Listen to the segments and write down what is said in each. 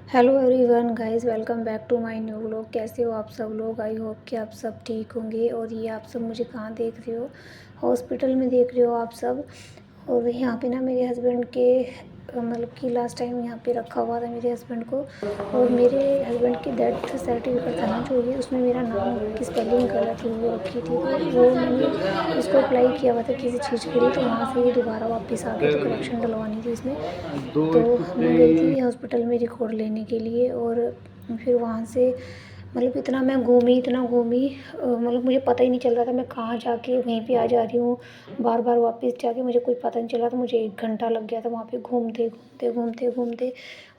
Hello everyone guys, welcome back to my new vlog. कैसे हो आप सब लोग? आई होप कि आप सब ठीक होंगे। और ये आप सब मुझे कहाँ देख रहे हो? हॉस्पिटल में देख रहे हो आप सब। और यहाँ पे ना मेरे हस्बैंड के मतलब कि लास्ट टाइम यहाँ पे रखा हुआ था मेरे हस्बैंड को। और मेरे हस्बैंड की डेथ सर्टिफिकेट था ना जो ये, उसमें मेरा नाम की स्पेलिंग गलत हो रखी थी। तो वो मैंने इसको अप्लाई किया हुआ था किसी चीज़ के लिए, तो वहाँ से ये दोबारा वापस आ गया, तो करेक्शन डलवानी थी इसमें। तो मैं गई थी हॉस्पिटल में रिकॉर्ड लेने के लिए। और फिर वहाँ से मतलब इतना घूमी मतलब मुझे पता ही नहीं चल रहा था मैं कहाँ जाके वहीं पे आ जा रही हूँ। बार बार वापस जाके मुझे कोई पता नहीं चला, तो मुझे 1 घंटा लग गया था वहाँ पे घूमते घूमते घूमते घूमते।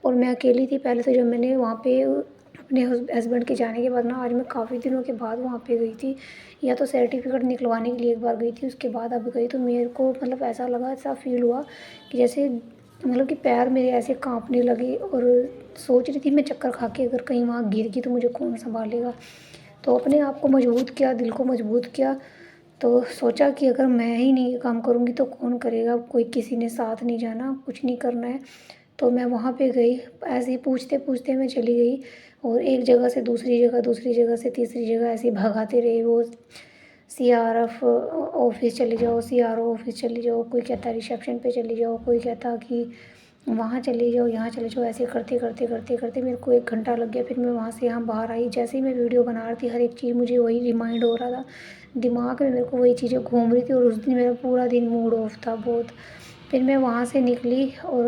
और मैं अकेली थी पहले, तो जब मैंने वहाँ पे अपने हस्बैंड के जाने के बाद ना, आज मैं काफ़ी दिनों के बाद वहाँ पे गई थी। या तो सर्टिफिकेट निकलवाने के लिए एक बार गई थी, उसके बाद अब गई, तो मेरे को मतलब ऐसा लगा, ऐसा फील हुआ कि जैसे मतलब कि पैर मेरे ऐसे कांपने लगे। और सोच रही थी मैं चक्कर खा के अगर कहीं वहाँ गिर गई तो मुझे कौन संभालेगा। तो अपने आप को मजबूत किया, दिल को मजबूत किया। तो सोचा कि अगर मैं ही नहीं ये काम करूँगी तो कौन करेगा। कोई किसी ने साथ नहीं जाना, कुछ नहीं करना है। तो मैं वहाँ पे गई, ऐसे ही पूछते पूछते मैं चली गई। और एक जगह से दूसरी जगह, दूसरी जगह से तीसरी जगह ऐसे ही भगाते रहे वो। सीआरएफ ऑफिस चले जाओ, सीआरओ ऑफिस चले जाओ, कोई कहता रिसेप्शन पे चले जाओ, कोई कहता कि वहाँ चले जाओ, यहाँ चले जाओ। ऐसे करते करते करते करते मेरे को 1 घंटा लग गया। फिर मैं वहाँ से यहाँ बाहर आई, जैसे ही मैं वीडियो बना रही थी हर एक चीज़ मुझे वही रिमाइंड हो रहा था, दिमाग में मेरे को वही चीज़ें घूम रही थी। और उस दिन मेरा पूरा दिन मूड ऑफ था बहुत। फिर मैं वहाँ से निकली और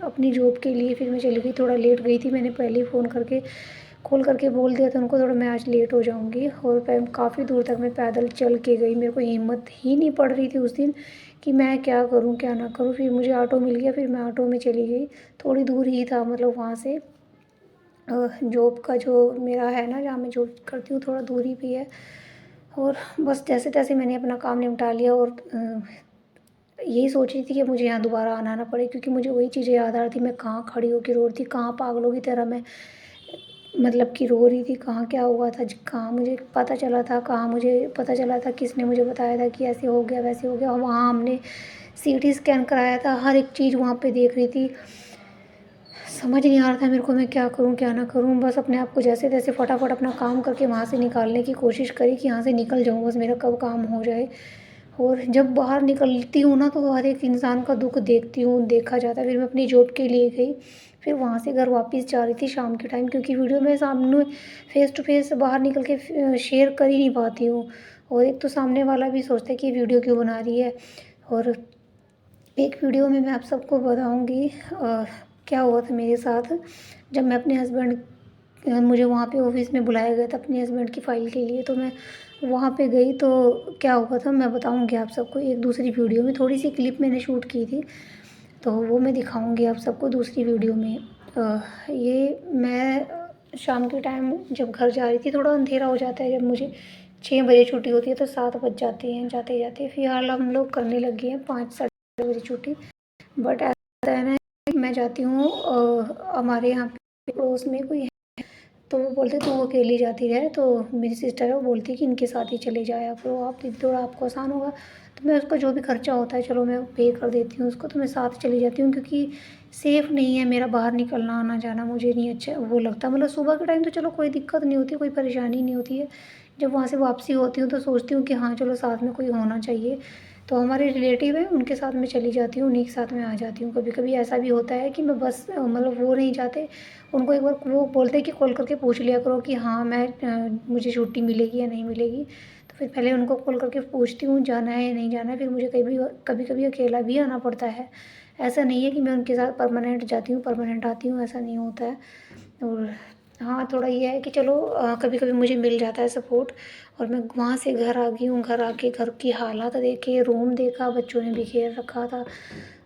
अपनी जॉब के लिए फिर मैं चली गई। थोड़ा लेट गई थी, मैंने पहले ही फ़ोन करके कॉल करके बोल दिया था उनको, थोड़ा मैं आज लेट हो जाऊँगी। और काफ़ी दूर तक मैं पैदल चल के गई, मेरे को हिम्मत ही नहीं पड़ रही थी उस दिन कि मैं क्या करूँ क्या ना करूँ। फिर मुझे ऑटो मिल गया, फिर मैं ऑटो में चली गई। थोड़ी दूर ही था मतलब वहाँ से जॉब का जो मेरा है ना, जहाँ मैं जॉब करती हूँ, थोड़ा दूरी भी है। और बस जैसे तैसे मैंने अपना काम निपटा लिया। और यही सोच रही थी कि मुझे यहाँ दोबारा आना ना पड़े, क्योंकि मुझे वही चीज़ें याद आ रही थी। मैं कहाँ खड़ी होकर रो रही थी, कहाँ पागलों की तरह मैं मतलब कि रो रही थी, कहाँ क्या हुआ था, कहाँ मुझे पता चला था, कहाँ मुझे पता चला था, किसने मुझे बताया था कि ऐसे हो गया वैसे हो गया। और वहाँ हमने सीटी स्कैन कराया था, हर एक चीज़ वहाँ पे देख रही थी। समझ नहीं आ रहा था मेरे को मैं क्या करूँ क्या ना करूँ। बस अपने आप को जैसे तैसे फटाफट अपना काम करके वहाँ से निकालने की कोशिश करी कि यहाँ से निकल जाऊँ, बस मेरा कब काम हो जाए। और जब बाहर निकलती हूँ ना, तो हर एक इंसान का दुख देखती हूँ, देखा जाता है। फिर मैं अपनी जॉब के लिए गई, फिर वहाँ से घर वापस जा रही थी शाम के टाइम, क्योंकि वीडियो मैं सामने फेस टू फेस बाहर निकल के शेयर कर ही नहीं पाती हूँ। और एक तो सामने वाला भी सोचता है कि वीडियो क्यों बना रही है। और एक वीडियो में मैं आप सबको बताऊंगी क्या हुआ था मेरे साथ। जब मैं अपने हस्बैंड मुझे वहाँ पे ऑफिस में बुलाया गया था अपने हस्बैंड की फ़ाइल के लिए, तो मैं वहाँ पे गई। तो क्या हुआ था मैं बताऊंगी आप सबको एक दूसरी वीडियो में। थोड़ी सी क्लिप मैंने शूट की थी, तो वो मैं दिखाऊंगी आप सबको दूसरी वीडियो में। ये मैं शाम के टाइम जब घर जा रही थी, थोड़ा अंधेरा हो जाता है जब मुझे 6 बजे छुट्टी होती है, तो 7 बज जाते हैं जाते जाते। फिलहाल हम लोग करने लगे हैं 5 साढ़े 5 बजे छुट्टी। बट ऐसा है ना कि मैं जाती हूँ हमारे यहाँ पे पड़ोस में कोई है, तो वो बोलते तू अकेली जाती है। तो मेरी सिस्टर है, वो बोलती है कि इनके साथ ही चले जाया करो आप दीदी, थोड़ा आपको आसान होगा। तो मैं उसका जो भी खर्चा होता है चलो मैं पे कर देती हूँ उसको, तो मैं साथ चली जाती हूँ। क्योंकि सेफ़ नहीं है मेरा बाहर निकलना आना जाना, मुझे नहीं अच्छा वो लगता। मतलब सुबह के टाइम तो चलो कोई दिक्कत नहीं होती, कोई परेशानी नहीं होती है। जब वहाँ से वापसी होती हूँ तो सोचती हूँ कि हाँ चलो साथ में कोई होना चाहिए। तो हमारे रिलेटिव हैं, उनके साथ मैं चली जाती हूँ, उन्हीं के साथ मैं आ जाती हूँ। कभी कभी ऐसा भी होता है कि मैं बस मतलब वो नहीं जाते, उनको एक बार वो बोलते हैं कि कॉल करके पूछ लिया करो कि हाँ मैं मुझे छुट्टी मिलेगी या नहीं मिलेगी। तो फिर पहले उनको कॉल करके पूछती हूँ जाना है या नहीं जाना है। फिर मुझे कभी कभी अकेला भी आना पड़ता है। ऐसा नहीं है कि मैं उनके साथ परमानेंट जाती हूँ परमानेंट आती हूँ, ऐसा नहीं होता है। और हाँ थोड़ा ये है कि चलो कभी कभी मुझे मिल जाता है सपोर्ट। और मैं वहाँ से घर आ गई हूँ, घर आके घर की हालात देखे, रूम देखा, बच्चों ने बिखेर रखा था।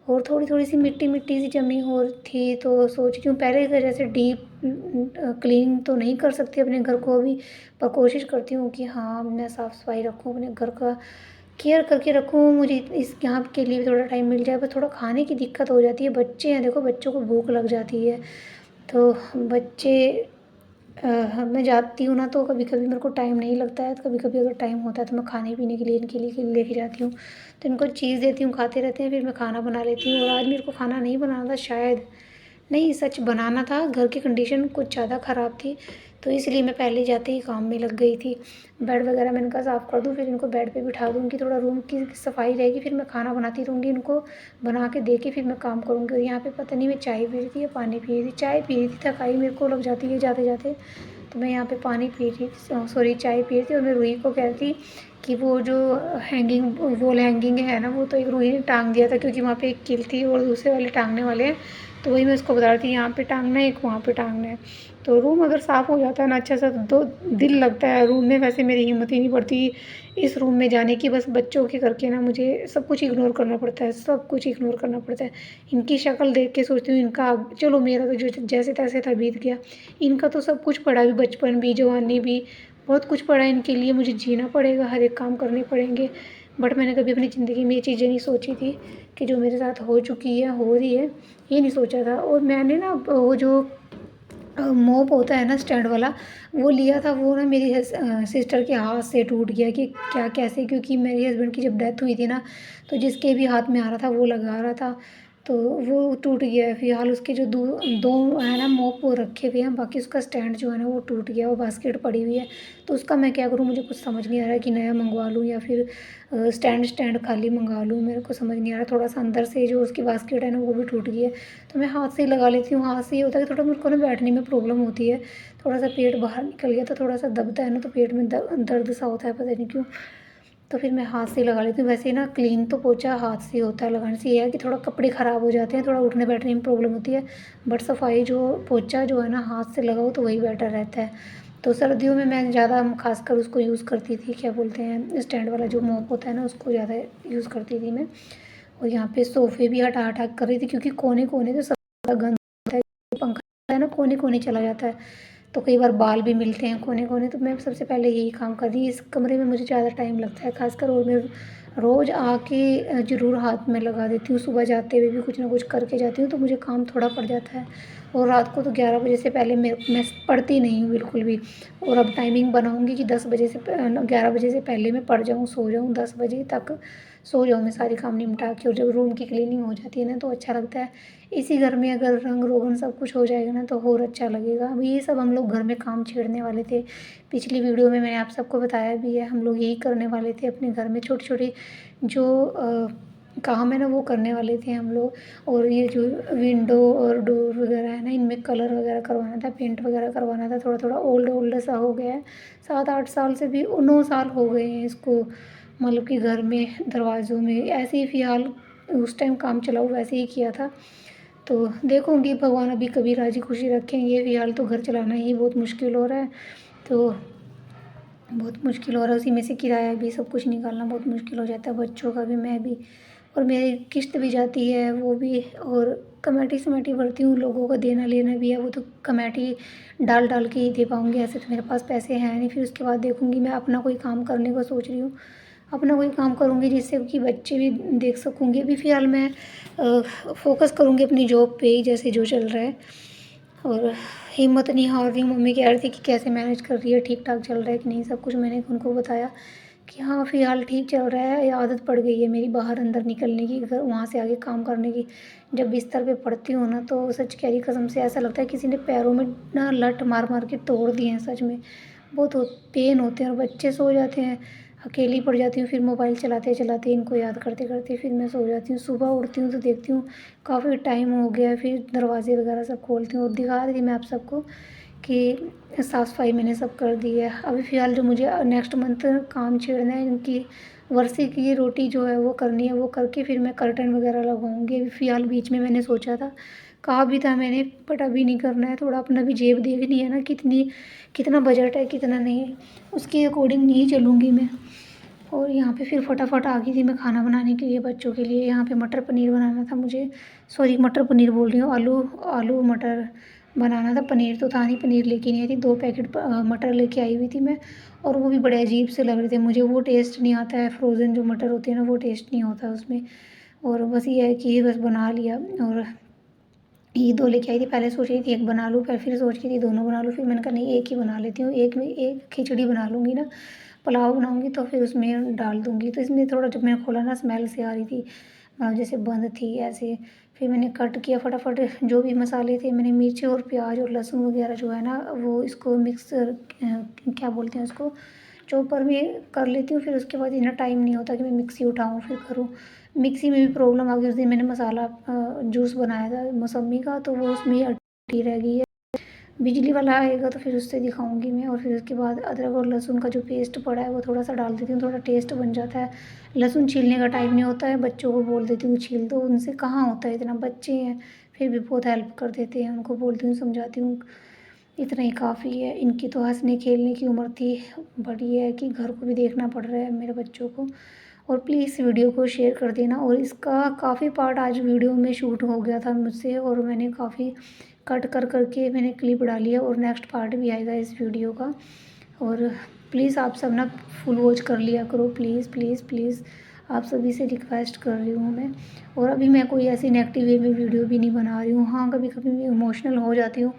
और थोड़ी थोड़ी सी मिट्टी मिट्टी सी जमी हो थी, तो सोच रही हूँ पहले के जैसे डीप क्लीन तो नहीं कर सकती अपने घर को अभी, पर कोशिश करती हूँ कि हाँ मैं साफ़ सफाई रखूँ, अपने घर का केयर करके रखूँ। मुझे इस यहाँ के लिए भी थोड़ा टाइम मिल जाए, पर थोड़ा खाने की दिक्कत हो जाती है। बच्चे हैं देखो, बच्चों को भूख लग जाती है। तो बच्चे मैं जाती हूँ ना, तो कभी कभी मेरे को टाइम नहीं लगता है, तो कभी कभी अगर टाइम होता है तो मैं खाने पीने के लिए इनके लिए लेके जाती हूँ। तो इनको चीज़ देती हूँ, खाते रहते हैं, फिर मैं खाना बना लेती हूँ। और आज मेरे को खाना नहीं बनाना था शायद, नहीं, सच बनाना था, घर की कंडीशन कुछ ज़्यादा ख़राब थी, तो इसलिए मैं पहले जाते ही काम में लग गई थी। बेड वगैरह मैंने कहा साफ़ कर दूँ, फिर इनको बेड पे बिठा दूँगी, थोड़ा रूम की सफाई रहेगी, फिर मैं खाना बनाती रहूँगी, इनको बना के दे के फिर मैं काम करूँगी। और यहाँ पे पता नहीं मैं चाय पी रही थी या पानी पी रही थी, चाय पी रही थी, थकाई मेरे को लग जाती है जाते-जाते, तो मैं यहाँ पे पानी पी रही सॉरी चाय पी रही थी। और मैं रूही को कह रही थी कि वो जो हैंगिंग वॉल हैंगिंग है ना, वो तो एक रूही ने टांग दिया था, क्योंकि वहाँ पे एक कील थी और दूसरे वाले टांगने वाले हैं, तो वही मैं उसको बता रही थी, यहाँ पे टांगना है, एक वहाँ पे टांगना है। तो रूम अगर साफ़ हो जाता है ना अच्छा सा, तो दिल लगता है रूम में। वैसे मेरी हिम्मत ही नहीं पड़ती इस रूम में जाने की, बस बच्चों के करके ना मुझे सब कुछ इग्नोर करना पड़ता है, सब कुछ इग्नोर करना पड़ता है। इनकी शक्ल देख के सोचती हूँ इनका, चलो मेरा तो जो जैसे तैसे था बीत गया, इनका तो सब कुछ पड़ा भी, बचपन भी, जवानी भी, बहुत कुछ पड़ा है इनके लिए, मुझे जीना पड़ेगा, हर एक काम करने पड़ेंगे। बट मैंने कभी अपनी ज़िंदगी में ये चीज़ें नहीं सोची थी कि जो मेरे साथ हो चुकी है, हो रही है, ये नहीं सोचा था। और मैंने ना वो जो मोप होता है ना स्टैंड वाला, वो लिया था, वो ना मेरी सिस्टर के हाथ से टूट गया, कि क्या कैसे, क्योंकि मेरे हस्बैंड की जब डेथ हुई थी ना, तो जिसके भी हाथ में आ रहा था वो लगा रहा था, तो वो टूट गया है। फिलहाल उसके जो दो दो है ना मोप, वो रखे हुए हैं, बाकी उसका स्टैंड जो है ना वो टूट गया, वो बास्केट पड़ी हुई है। तो उसका मैं क्या करूँ, मुझे कुछ समझ नहीं आ रहा है कि नया मंगवा लूँ या फिर स्टैंड खाली मंगा लूँ, मेरे को समझ नहीं आ रहा। थोड़ा सा अंदर से जो उसकी बास्केट है ना वो भी टूट गई है, तो मैं हाथ से ही लगा लेती हूँ। हाथ से ये होता है कि थोड़ा मेरे को ना बैठने में प्रॉब्लम होती है, थोड़ा सा पेट बाहर निकल गया तो थोड़ा सा दबता है ना, तो पेट में दर्द सा होता है, पता नहीं क्यों, तो फिर मैं हाथ से लगा लेती हूँ। वैसे ना क्लीन तो पोछा हाथ से होता है लगाने से, ये है कि थोड़ा कपड़े ख़राब हो जाते हैं, थोड़ा उठने बैठने में प्रॉब्लम होती है, बट सफाई जो पोछा जो है ना हाथ से लगाओ तो वही बेटर रहता है। तो सर्दियों में मैं ज़्यादा खासकर उसको यूज़ करती थी, क्या बोलते हैं, स्टैंड वाला जो मोप होता है ना, उसको ज़्यादा यूज़ करती थी मैं। और यहाँ पे सोफ़े भी हटा हटा कर रही थी, क्योंकि कोने कोने से सब गंद होता है, पंखा है ना कोने कोने चला जाता है, तो कई बार बाल भी मिलते हैं कोने कोने। तो मैं सबसे पहले यही काम कर रही, इस कमरे में मुझे ज़्यादा टाइम लगता है खासकर, और मैं रोज़ आके ज़रूर हाथ में लगा देती हूँ, सुबह जाते हुए भी कुछ ना कुछ करके जाती हूँ, तो मुझे काम थोड़ा पड़ जाता है। और रात को तो 11 बजे से पहले मैं पढ़ती नहीं हूँ बिल्कुल भी। और अब टाइमिंग बनाऊँगी कि 10 बजे से 11 बजे से पहले मैं पढ़ जाऊँ, सो जाऊँ, 10 बजे तक सो जाऊँ मैं सारी काम निपटा के। और जब रूम की क्लीनिंग हो जाती है ना तो अच्छा लगता है। इसी घर में अगर रंग रोगन सब कुछ हो जाएगा ना तो और अच्छा लगेगा। अब ये सब हम लोग घर में काम छेड़ने वाले थे, पिछली वीडियो में मैंने आप सबको बताया भी है, हम लोग यही करने वाले थे अपने घर में, छोटी छोटी जो काम है ना वो करने वाले थे हम लोग। और ये जो विंडो और डोर वगैरह है ना, इनमें कलर वगैरह करवाना था, पेंट वगैरह करवाना था, थोड़ा थोड़ा ओल्ड ओल्ड सा हो गया है, 7-8 साल से भी 9 साल हो गए हैं इसको, मतलब कि घर में दरवाज़ों में ऐसे ही फ़िलहाल उस टाइम काम चलाऊँ वैसे ही किया था। तो देखूँगी भगवान अभी कभी राज़ी खुशी रखेंगे, फ़िलहाल तो घर चलाना ही बहुत मुश्किल हो रहा है, तो बहुत मुश्किल हो रहा है, उसी में से किराया भी सब कुछ निकालना बहुत मुश्किल हो जाता है, बच्चों का भी, मैं भी, और मेरी किस्त भी जाती है वो भी, और कमेटी शमेटी भरती हूँ, लोगों का देना लेना भी है, वो तो कमेटी डाल डाल के ही दे पाऊँगी, ऐसे तो मेरे पास पैसे हैं नहीं। फिर उसके बाद देखूँगी, मैं अपना कोई काम करने का सोच रही हूँ, अपना कोई काम करूँगी जिससे कि बच्चे भी देख सकूँगी। अभी फ़िलहाल मैं फ़ोकस करूँगी अपनी जॉब पे ही, जैसे जो चल रहा है, और हिम्मत नहीं हार रही हूँ। मम्मी कह रही थी कि कैसे मैनेज कर रही है, ठीक ठाक चल रहा है कि नहीं, सब कुछ मैंने उनको बताया कि हाँ फ़िलहाल ठीक चल रहा है, आदत पड़ गई है मेरी बाहर अंदर निकलने की, घर वहाँ से आगे काम करने की। जब बिस्तर पे पड़ती हूँ ना तो सच कह रही कसम से ऐसा लगता है किसी ने पैरों में ना लत मार मार के तोड़ दिए हैं, सच में बहुत पेन होते हैं। और बच्चे सो जाते हैं, अकेली पड़ जाती हूँ, फिर मोबाइल चलाते चलाते इनको याद करते करते फिर मैं सो जाती हूँ। सुबह उठती हूँ तो देखती हूँ काफ़ी टाइम हो गया है, फिर दरवाजे वगैरह सब खोलती हूँ, और दिखा रही थी मैं आप सबको कि साफ़ सफाई मैंने सब कर दी है। अभी फ़िलहाल जो मुझे नेक्स्ट मंथ काम छेड़ना है, इनकी वर्षी की रोटी जो है वो करनी है, वो करके फिर मैं कर्टन वगैरह लगाऊंगी। अभी फ़िलहाल बीच में मैंने सोचा था, कहा भी था मैंने, बट अभी नहीं करना है, थोड़ा अपना भी जेब देखनी है ना, कितना बजट है कितना नहीं, उसके अकॉर्डिंग नहीं चलूँगी मैं। और यहाँ पे फिर फटाफट आ गई थी मैं खाना बनाने के लिए बच्चों के लिए। यहाँ पे मटर पनीर बनाना था मुझे, सॉरी मटर पनीर बोल रही हूँ, आलू आलू मटर बनाना था। पनीर तो था नहीं, पनीर लेके नहीं आई थी, 2 पैकेट मटर लेके आई हुई थी मैं, और वो भी बड़े अजीब से लग रहे थे मुझे, वो टेस्ट नहीं आता है, फ्रोज़न जो मटर होते हैं ना वो टेस्ट नहीं होता उसमें। और बस ये है कि बस बना लिया। और ये 2 लेके आई थी, पहले सोच रही थी एक बना लूँ, फिर सोच रही थी दोनों बना लूँ, फिर मैंने कहा नहीं एक ही बना लेती हूँ, एक में एक खिचड़ी बना लूँगी ना, पुलाव बनाऊँगी तो फिर उसमें डाल दूँगी। तो इसमें थोड़ा जब मैंने खोला ना स्मेल सी आ रही थी, जैसे बंद थी ऐसे, फिर मैंने कट किया फटाफट जो भी मसाले थे। मैंने मिर्ची और प्याज और लहसुन वगैरह जो है ना वो इसको मिक्सर क्या बोलते हैं उसको, चॉपर में कर लेती हूँ। फिर उसके बाद इतना टाइम नहीं होता कि मैं मिक्सी उठाऊँ फिर करूँ। मिक्सी में भी प्रॉब्लम आ गई। उस दिन मैंने मसाला जूस बनाया था मौसम्मी का, तो वो उसमें ही अटकी रह गई है। बिजली वाला आएगा तो फिर उससे दिखाऊंगी मैं। और फिर उसके बाद अदरक और लहसुन का जो पेस्ट पड़ा है वो थोड़ा सा डाल देती हूँ, थोड़ा टेस्ट बन जाता है। लहसुन छीलने का टाइम नहीं होता है, बच्चों को बोल देती हूँ छील दो, उनसे कहाँ होता है इतना, बच्चे हैं फिर भी बहुत हेल्प कर देते हैं। उनको बोलती हूँ, समझाती हूँ, इतना ही काफ़ी है। इनकी तो हंसने खेलने की उम्र थी, बड़ी है कि घर को भी देखना पड़ रहा है मेरे बच्चों को। और प्लीज़ वीडियो को शेयर कर देना। और इसका काफ़ी पार्ट आज वीडियो में शूट हो गया था मुझसे, और मैंने काफ़ी कट कर करके मैंने क्लिप डाली है, और नेक्स्ट पार्ट भी आएगा इस वीडियो का। और प्लीज़ आप सब ना फुल वॉच कर लिया करो, प्लीज़ प्लीज़ प्लीज़, आप सभी से रिक्वेस्ट कर रही हूँ मैं। और अभी मैं कोई ऐसी नेगेटिव वे में वीडियो भी नहीं बना रही हूँ। हाँ, कभी कभी मैं इमोशनल हो जाती हूँ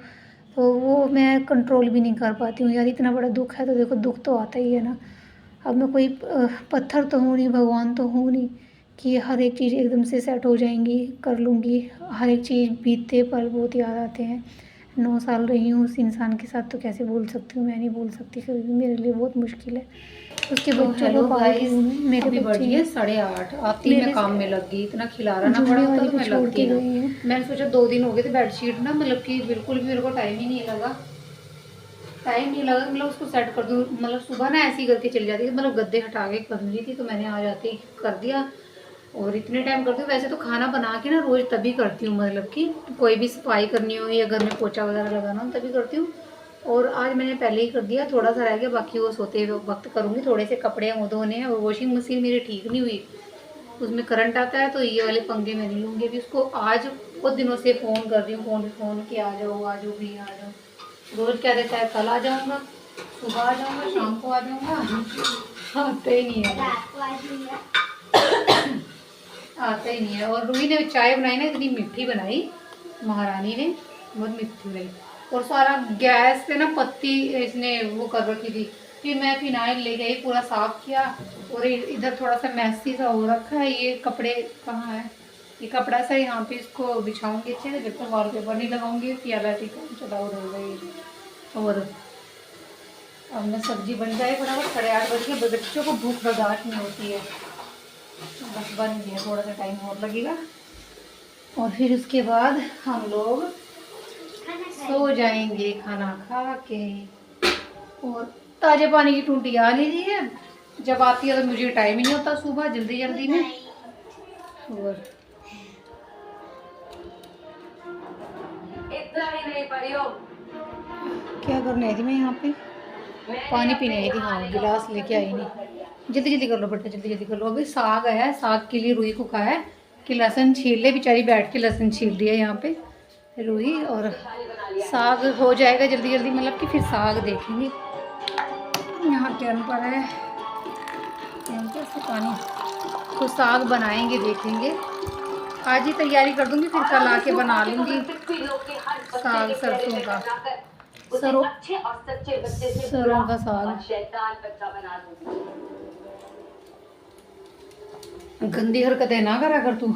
तो वो मैं कंट्रोल भी नहीं कर पाती हूँ। यार इतना बड़ा दुख है तो देखो, दुख तो आता ही है ना। अब मैं कोई पत्थर तो हूँ नहीं, भगवान तो हूँ नहीं कि हर एक चीज़ एकदम से सेट हो जाएंगी, कर लूँगी। हर एक चीज़ बीतते पल बहुत याद आते हैं। 9 साल रही हूँ उस इंसान के साथ, तो कैसे भूल सकती हूँ, मैं नहीं भूल सकती कभी भी, मेरे लिए बहुत मुश्किल है। उसके तो बच्चों को हेलो पालती गाइस, हूँ मैं, मेरे अभी बच्चे बजी है हैं। 8:30। आती मैं मेरे काम में लग गई, इतना खिलाना ना पड़ा होता जिम्मेवारी तो पे मैं छोड़ लगती के ना। गए हैं। मैंने सोचा 2 दिन हो गए थे बेडशीट ना, मतलब कि बिल्कुल भी मेरे को टाइम ही नहीं लगा। टाइम नहीं लगा, मतलब उसको सेट कर दूँ, मतलब सुबह ना ऐसे ही करके चली जाती थी, मतलब गद्दे हटा के कर रही थी तो मैंने आ जाती कर दिया। और इतने टाइम करती हूँ वैसे तो, खाना बना के ना रोज़ तभी करती हूँ, मतलब कि कोई भी सफाई करनी हो या घर में पोछा वगैरह लगाना हो तभी करती हूँ। और आज मैंने पहले ही कर दिया, थोड़ा सा रह गया, बाकी वो सोते हुए वक्त करूँगी। थोड़े से कपड़े वो धोने हैं, और वॉशिंग मशीन मेरी ठीक नहीं हुई, उसमें करंट आता है तो ये वाले पंखे मैं नहीं लूँगी अभी उसको। आज बहुत दिनों से फ़ोन कर रही हूँ, फ़ोन पे फ़ोन कि आ जाओ आ जाओ भी आ जाओ। रोज़ क्या रहता है, कल आ जाऊँगा, सुबह आ जाऊँगा, शाम को आ जाऊँगा, आते ही नहीं है, आता ही नहीं है। और रूही ने चाय बनाई ना, इतनी मीठी बनाई महारानी ने, बहुत मीठी बनाई। और सारा गैस से ना पत्ती इसने वो कर रखी थी। फिर मैं फिनाइल ले गई, पूरा साफ किया। और इधर थोड़ा सा मैसी सा हो रखा है। ये कपड़े कहाँ है, ये कपड़ा सा यहाँ पे इसको बिछाऊंगी अच्छे से, जब तक वॉलपेपर नहीं लगाऊंगी प्याला टीका चला रहेगा ये। और अब मैं सब्जी बन जाए फटाफट, 8:30 बज के, बच्चों को भूख बर्दाश्त नहीं होती है। बस बन गया, थोड़ा सा टाइम और लगेगा और फिर उसके बाद हम लोग सो जाएंगे खाना खा के। और ताजे पानी की टूटी आ नहीं रही है, जब आती है तो मुझे टाइम ही नहीं होता सुबह जल्दी जल्दी में। और क्या करने आई थी मैं यहाँ पे, पानी पीने आई थी। हाँ, गिलास लेके आई नहीं। जल्दी जल्दी कर लो बेटा, जल्दी जल्दी कर लो। अभी साग है, साग के लिए रूही को कहा है कि लहसुन छील ले, बेचारी बैठ के लहसुन छील रही है यहाँ पे रूही। और साग हो जाएगा जल्दी जल्दी, मतलब कि फिर साग देखेंगे। यहाँ टैम पर है, टैम पर से पानी, तो साग बनाएंगे देखेंगे। आज ही तैयारी कर दूंगी, फिर कल आके बना लूँगी साग सरसों का, सरों का साग। गंदी हरकतें ना करा कर तू।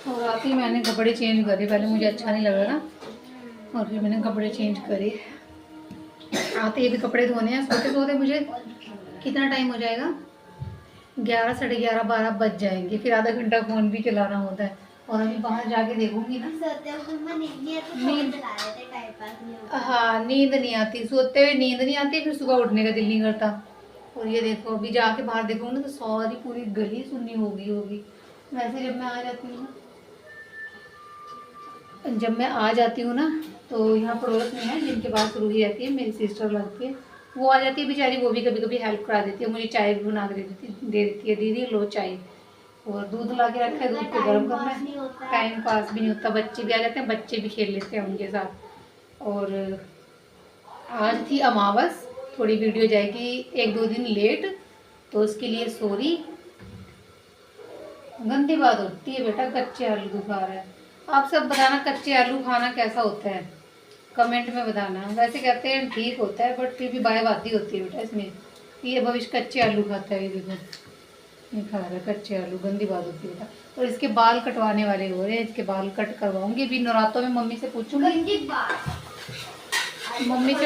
और आती मैंने कपड़े चेंज करे, पहले मुझे अच्छा नहीं लगा ना, और फिर मैंने कपड़े चेंज करे। आते ये भी कपड़े धोने हैं, सोते सोते मुझे कितना टाइम हो जाएगा, 11, साढ़े 11, 12 बज जाएंगे। फिर आधा घंटा फ़ोन भी चलाना होता है। और अभी बाहर जाके देखूंगी ना, हाँ नींद नहीं आती, सोते हुए नींद नहीं आती, फिर सुबह उठने का दिल नहीं करता। और ये देखो अभी जाके बाहर देखूंगी ना तो सारी पूरी गली सुननी होगी। वैसे जब मैं आ जाती हूँ ना तो यहाँ पड़ोस में है जिनके पास रूही रहती है, मेरी सिस्टर लगती है, वो आ जाती है बेचारी, वो भी कभी कभी हेल्प करा देती है, मुझे चाय भी बना के दे देती है, दीदी लो चाय। और दूध ला के रखा है, दूध को गर्म करना है, टाइम पास भी नहीं होता। बच्चे भी आ जाते हैं, बच्चे भी खेल लेते हैं उनके साथ। और आज थी अमावस, थोड़ी वीडियो जाएगी 1-2 दिन लेट, तो उसके लिए सॉरी। गंदी बात होती है बेटा, कच्चे आलू खा रहा है। आप सब बताना कच्चे आलू खाना कैसा होता है। कमेंट में बताना। वैसे कहते हैं ठीक होता है बट फिर भी बाय बाती होती है बेटा इसमें। ये भविष्य कच्चे आलू खाता है, ये देखो नहीं खा रहा कच्चे आलू, गंदी बात होती है बेटा। और इसके बाल कटवाने वाले हो रहे हैं, इसके बाल कट करवाऊंगी भी नवरात्रों में। मम्मी से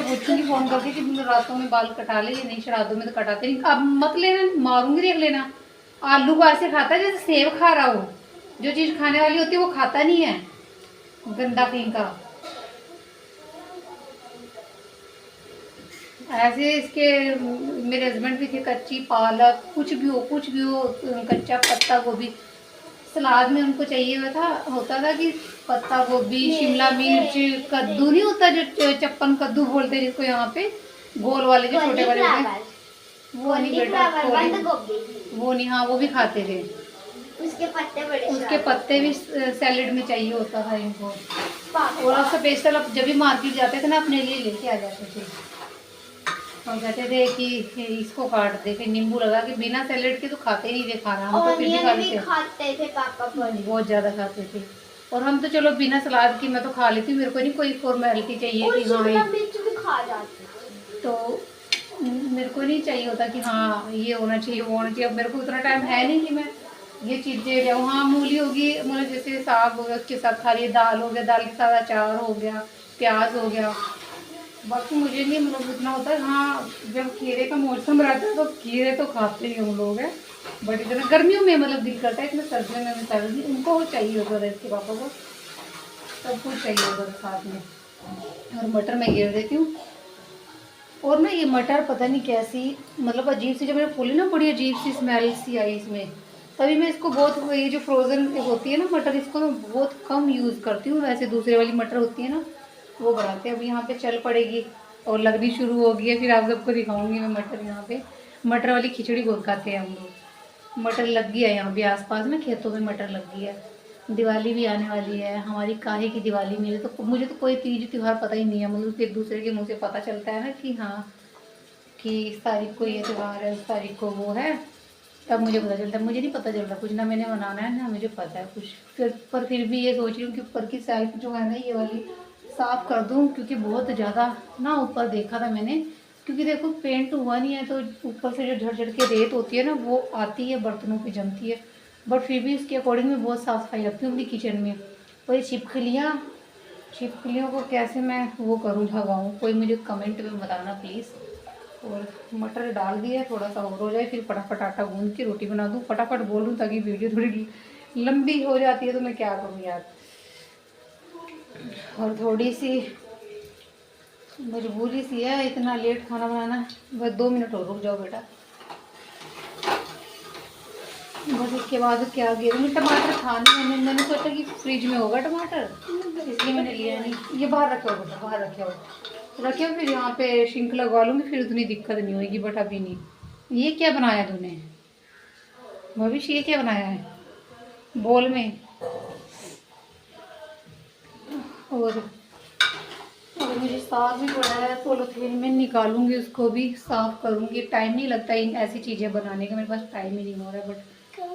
पूछूंगी फ़ोन करके कि नवरात्रों में बाल कटा ले या नहीं, श्राद्धों में तो कटाते नहीं। अब मत लेना, मारूंगी, देख लेना। आलू को ऐसे खाता है जैसे सेब खा रहा हो। जो चीज़ खाने वाली होती है वो खाता नहीं है, गंदा फीका। ऐसे इसके मेरे हस्बैंड भी थे, कच्ची पालक कुछ भी हो कच्चा पत्ता गोभी सलाद में उनको चाहिए हुआ होता था कि पत्ता गोभी, शिमला मिर्च, कद्दू नहीं होता जो चप्पन कद्दू बोलते हैं जिसको यहाँ पे, गोल वाले जो छोटे वाले होते हैं, वो नहीं बेटा, वो नहीं, हाँ वो भी खाते थे। उसके पत्ते भी सैलेड में चाहिए होता था इनको। और अब स्पेशल अब जब भी मार्केट जाते थे ना अपने लिए लेके आ जाते थे और कहते थे कि इसको काट दे, फिर नींबू लगा के। बिना सैलेड के तो खाते नहीं थे खाना, हम तो फिर भी खाते थे पापा बहुत ज़्यादा खाते थे। और हम तो चलो बिना सलाद की मैं तो खा लेती हूँ, मेरे को नहीं कोई फॉर्मेलिटी चाहिए कि हाँ तो मेरे को नहीं चाहिए होता कि हाँ ये होना चाहिए वो होना चाहिए। अब मेरे को उतना टाइम है नहीं कि मैं ये चीज़ें ले आऊँ। हाँ मूली होगी, मतलब जैसे साग हो गया उसके साथ खा रही, दाल हो गया, दाल के साथ अचार हो गया, प्याज हो गया, बाकी मुझे नहीं मतलब उतना होता है। हाँ जब खीरे का मौसम रहता है तो खीरे तो खाते ही हम लोग हैं, बट इतना गर्मियों में मतलब दिल करता है, इतना सर्दियों में सर्दी उनको चाहिए होता है, इसके पापा को सब कुछ चाहिए होता है साथ में। और मटर मैं घेर देती हूँ। और ना ये मटर पता नहीं कैसी मतलब अजीब सी, जब मैंने खोली ना बड़ी अजीब सी स्मेल सी आई इसमें, तभी मैं इसको बहुत, ये जो फ्रोज़न होती है ना मटर, इसको मैं बहुत कम यूज़ करती हूँ। वैसे दूसरे वाली मटर होती है ना वो बनाते हैं। अभी यहाँ पे चल पड़ेगी और लगनी शुरू हो गई है, फिर आप सबको दिखाऊंगी मैं मटर। यहाँ पे मटर वाली खिचड़ी बहुत खाते हैं हम लोग। मटर लग गई है यहाँ भी आसपास में खेतों में मटर लग गई है। दिवाली भी आने वाली है हमारी, काहे की दिवाली, मुझे तो कोई तीज त्यौहार पता ही नहीं है, मतलब एक दूसरे के मुँह से पता चलता है ना कि हाँ कि इस तारीख को ये त्यौहार है, उस तारीख को वो है, तब मुझे पता चलता है। मुझे नहीं पता चल रहा कुछ, ना मैंने मनाना है ना मुझे पता है कुछ। फिर भी ये सोच रही हूँ कि ऊपर की साइड जो है ना ये वाली साफ़ कर दूँ, क्योंकि बहुत ज़्यादा ना ऊपर देखा था मैंने, क्योंकि देखो पेंट हुआ नहीं है तो ऊपर से जो झड़ के रेत होती है ना वो आती है बर्तनों पे जमती है। बट फिर भी इसके अकॉर्डिंग मैं बहुत साफ़ सफाई रखती हूँ अपनी किचन में। और ये छिपकलियों को कैसे मैं वो करूँ, भगाऊँ, कोई मुझे कमेंट में बताना प्लीज़। और मटर डाल दिया, थोड़ा सा और हो जाए फिर फटाफट आटा गूंद के रोटी बना दूँ। फटाफट बोल दूँ ताकि वीडियो थोड़ी लंबी हो जाती है तो मैं क्या करूँ यार। और थोड़ी सी मजबूरी सी है इतना लेट खाना बनाना। बस 2 मिनट और रुक जाओ बेटा। बस इसके बाद क्या गिरूँगी, टमाटर खाने मैंने सोचा कि फ्रिज में होगा टमाटर, इसलिए मैंने लिया नहीं। ये बाहर रखे हो बेटा, बाहर रखे हो फिर यहाँ पे सिंक लगवा लूँगी, फिर उतनी दिक्कत नहीं होगी, बट अभी नहीं। ये क्या बनाया तूने भविष्य, ये क्या बनाया है बोल में? और मुझे साफ भी पड़ा है, पॉलीथीन में निकालूंगी, उसको भी साफ़ करूँगी। टाइम नहीं लगता इन ऐसी चीज़ें बनाने का, मेरे पास टाइम ही नहीं हो रहा है, बट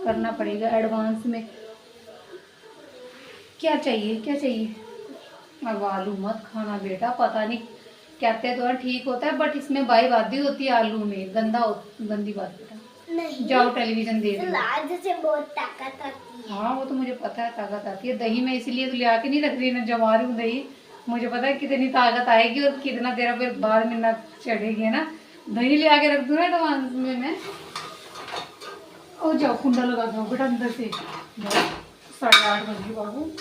करना पड़ेगा एडवांस में। क्या चाहिए? अब आलू मत खाना बेटा, पता नहीं कहते हैं तो ठीक होता है, बट इसमें बाई बादी होती है आलू में, गंदी बात बेटा। नहीं, जाओ टेलीविज़न देख लो। सलाद से बहुत ताकत आती है। हाँ वो तो मुझे पता है ताकत आती है। दही में इसीलिए तो ले आके नहीं रख रही, ना जमा रही हूँ दही। मुझे पता है कितनी ताकत आएगी और कितना तेरा फिर बाद में ना चढ़ेगी ना। दही ले आके रख दूँ ना एडवांस में मैं। और जाओ कुंडा लगा दो बेटा अंदर से। 8:30 बज गई बाबू।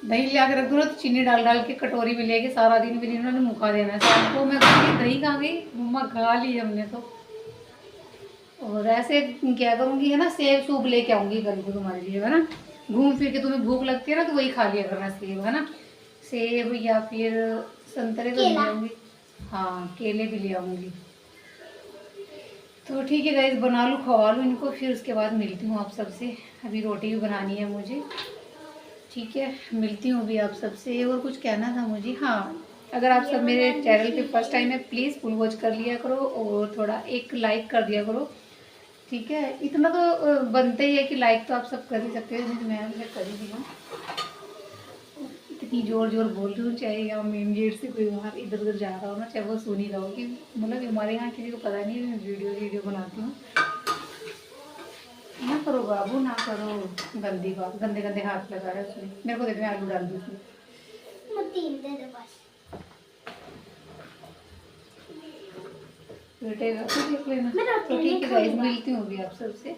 दही ले आके रख दूँ ना तो चीनी डाल के कटोरी में लेके सारा दिन फिर इन्होंने मुका देना है शाम को। मैं दही कहाँ गई, मम्मा खा ली हमने तो। और ऐसे क्या करूँगी है ना, सेब सूप लेके आऊँगी कल को तुम्हारे लिए, है ना। घूम फिर के तुम्हें भूख लगती है ना तो वही खा लिया करना सेब, है ना। सेब या फिर संतरे तो ले आऊँगी, हाँ केले भी ले आऊँगी। तो ठीक है गाइस, बना लूँ खवा लूँ इनको, फिर उसके बाद मिलती हूँ आप सबसे। अभी रोटी भी बनानी है मुझे, ठीक है मिलती हूँ अभी आप सबसे। और कुछ कहना था मुझे, हाँ अगर आप सब मेरे चैनल पे फर्स्ट टाइम है प्लीज़ फुल वॉच कर लिया करो और थोड़ा एक लाइक कर दिया करो, ठीक है। इतना तो बनता ही है कि लाइक तो आप सब कर ही सकते हो, मैं कर ही दी हूँ। इतनी जोर जोर बोल रही हूँ, चाहे यहाँ मेन गेट से कोई बाहर इधर उधर जा रहा हो ना, चाहे वो सुन ही रहा हो कि मतलब हमारे यहाँ किसी को पता नहीं है मैं वीडियो बनाती हूँ। ना करो बाबू, ना करो गंदी बात, गंदे गंदे हाथ लगा रहे उसमें। मेरे को देते, मैं आलू डाल दूँ उसमें। तीन दे दे बस। बेटे तो देख लेना। तो ठीक है गाइस, मिलती हूँ अभी आप सबसे।